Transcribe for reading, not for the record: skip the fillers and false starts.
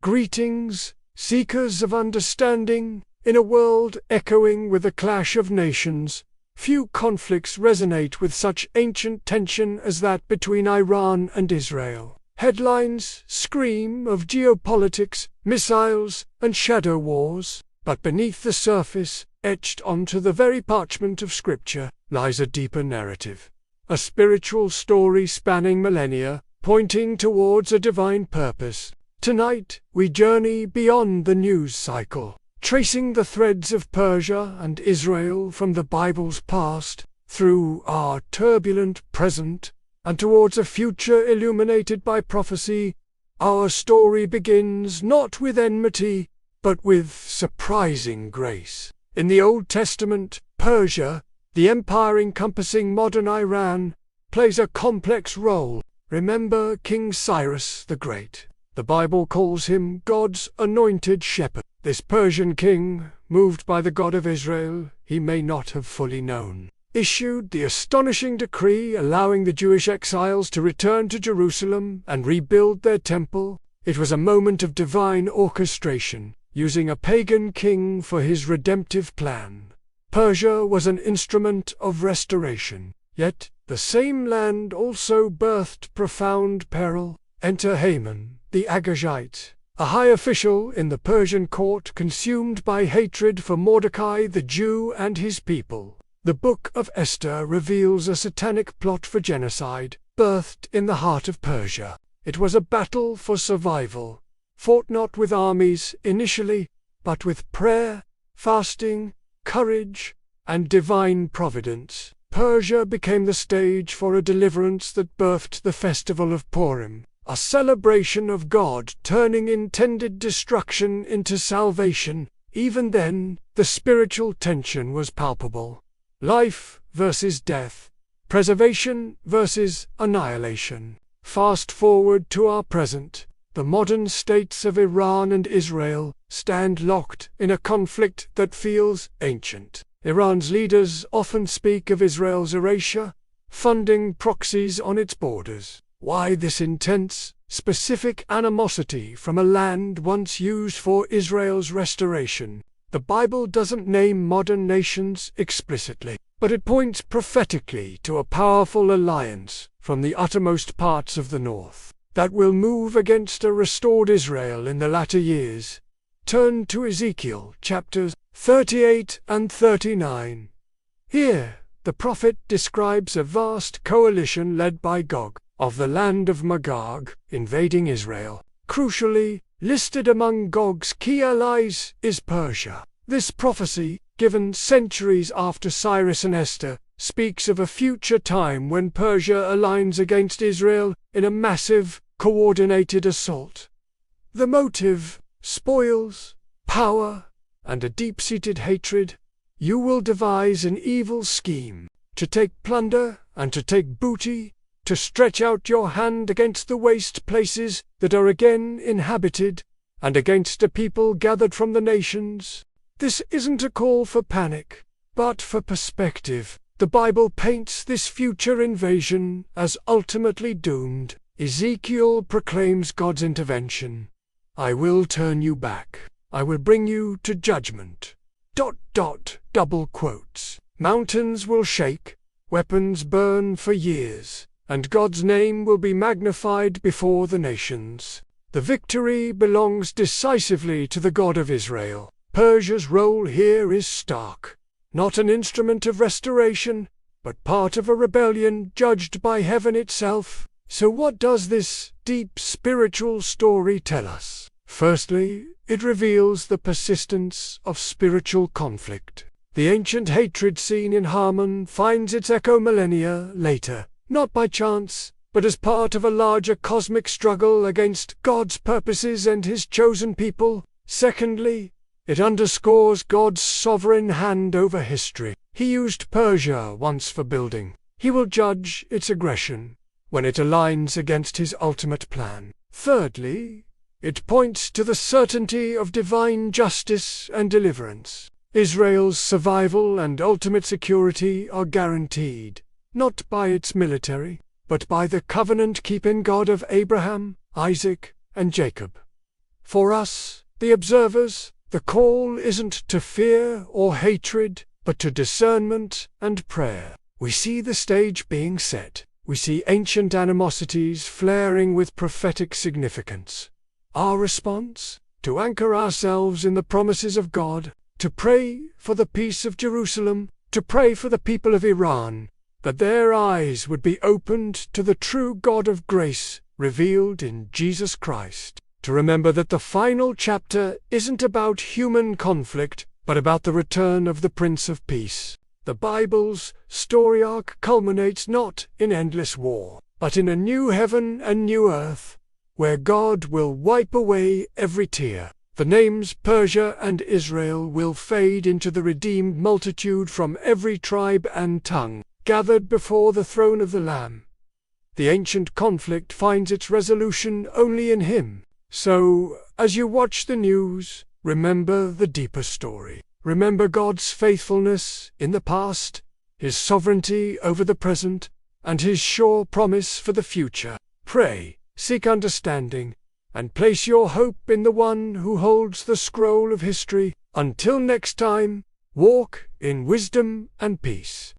Greetings, seekers of understanding. In a world echoing with the clash of nations, few conflicts resonate with such ancient tension as that between Iran and Israel. Headlines scream of geopolitics, missiles, and shadow wars, but beneath the surface, etched onto the very parchment of Scripture, lies a deeper narrative. A spiritual story spanning millennia, pointing towards a divine purpose. Tonight, we journey beyond the news cycle, tracing the threads of Persia and Israel from the Bible's past, through our turbulent present, and towards a future illuminated by prophecy. Our story begins not with enmity, but with surprising grace. In the Old Testament, Persia, the empire encompassing modern Iran, plays a complex role. Remember King Cyrus the Great. The Bible calls him God's anointed shepherd. This Persian king, moved by the God of Israel he may not have fully known, issued the astonishing decree allowing the Jewish exiles to return to Jerusalem and rebuild their temple. It was a moment of divine orchestration, using a pagan king for his redemptive plan. Persia was an instrument of restoration, yet the same land also birthed profound peril. Enter Haman, the Agagite, a high official in the Persian court consumed by hatred for Mordecai the Jew and his people. The Book of Esther reveals a satanic plot for genocide, birthed in the heart of Persia. It was a battle for survival, fought not with armies initially, but with prayer, fasting, courage, and divine providence. Persia became the stage for a deliverance that birthed the festival of Purim, a celebration of God turning intended destruction into salvation. Even then, the spiritual tension was palpable. Life versus death, preservation versus annihilation. Fast forward to our present. The modern states of Iran and Israel stand locked in a conflict that feels ancient. Iran's leaders often speak of Israel's erasure, funding proxies on its borders. Why this intense, specific animosity from a land once used for Israel's restoration? The Bible doesn't name modern nations explicitly, but it points prophetically to a powerful alliance from the uttermost parts of the north that will move against a restored Israel in the latter years. Turn to Ezekiel chapters 38 and 39. Here, the prophet describes a vast coalition led by Gog, of the land of Magog, invading Israel. Crucially, listed among Gog's key allies is Persia. This prophecy, given centuries after Cyrus and Esther, speaks of a future time when Persia aligns against Israel in a massive, coordinated assault. The motive: spoils, power, and a deep-seated hatred. You will devise an evil scheme, to take plunder and to take booty, to stretch out your hand against the waste places that are again inhabited, and against a people gathered from the nations. This isn't a call for panic, but for perspective. The Bible paints this future invasion as ultimately doomed. Ezekiel proclaims God's intervention. I will turn you back. I will bring you to judgment. ... Double quotes. Mountains will shake, weapons burn for years, and God's name will be magnified before the nations. The victory belongs decisively to the God of Israel. Persia's role here is stark. Not an instrument of restoration, but part of a rebellion judged by heaven itself. So what does this deep spiritual story tell us? Firstly, it reveals the persistence of spiritual conflict. The ancient hatred seen in Haman finds its echo millennia later, not by chance, but as part of a larger cosmic struggle against God's purposes and his chosen people. Secondly, it underscores God's sovereign hand over history. He used Persia once for building. He will judge its aggression when it aligns against his ultimate plan. Thirdly, it points to the certainty of divine justice and deliverance. Israel's survival and ultimate security are guaranteed, not by its military, but by the covenant-keeping God of Abraham, Isaac, and Jacob. For us, the observers, the call isn't to fear or hatred, but to discernment and prayer. We see the stage being set. We see ancient animosities flaring with prophetic significance. Our response? To anchor ourselves in the promises of God, to pray for the peace of Jerusalem, to pray for the people of Iran, that their eyes would be opened to the true God of grace revealed in Jesus Christ. To remember that the final chapter isn't about human conflict, but about the return of the Prince of Peace. The Bible's story arc culminates not in endless war, but in a new heaven and new earth, where God will wipe away every tear. The names Persia and Israel will fade into the redeemed multitude from every tribe and tongue, gathered before the throne of the Lamb. The ancient conflict finds its resolution only in Him. So, as you watch the news, remember the deeper story. Remember God's faithfulness in the past, His sovereignty over the present, and His sure promise for the future. Pray, seek understanding, and place your hope in the one who holds the scroll of history. Until next time, walk in wisdom and peace.